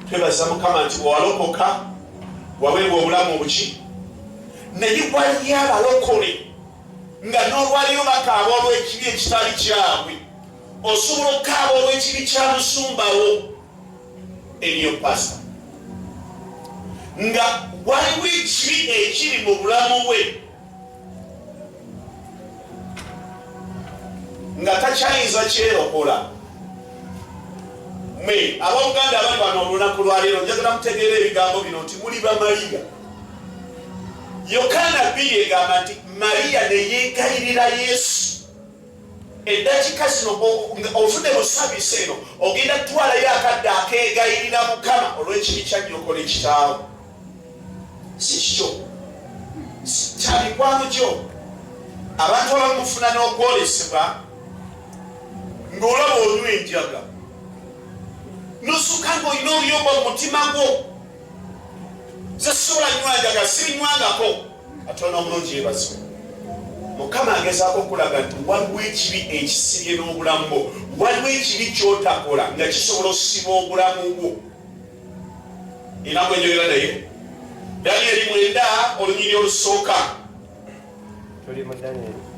twebaza Mukama nti walokoka waweebwa obulamu obuki naye waliyo abalokole nga n'olwaliyo bakaaba olw'ekibi ekitali kyabwe osobola okukaaba olw'ekibi kya musumbawo eriyo pasita nga waliwo ekibi ekiri mu bulamu bwe nga takyayinza kyerokola. Mwe abooluganda abali bano olunaku lwaleero njagala mutegeera ebigambo bino nti muli bamaliya. Yokaana 2 egamba nti Mariya ne yeegayirira Yesu. Eddakiika zino ofudde mu sabiisi eno ogenda kutwalayo akadde akeegayirira Mukama olw'ekibi ky'annyokola ekitaawo. Si kikyo kya mikwano gyo. Abantu abamufuna n'okwolesebwa ng'olaba onywa enjaga n'osukka ng'olina oluyombo mu mutima gwo. Nze sisobola nywa njaga sirinywangako. Katonda omulungi yeebazibwe. Mukama agezaako okulaga nti waliwo ekibi ekisibye n'obulamu bwo, waliwo ekibi ky'otakola nga kisobola okusiba obulamu bwo. Era gwe njogera naye Daniel 9 olunyiri olusooka. Tuli mu Daniel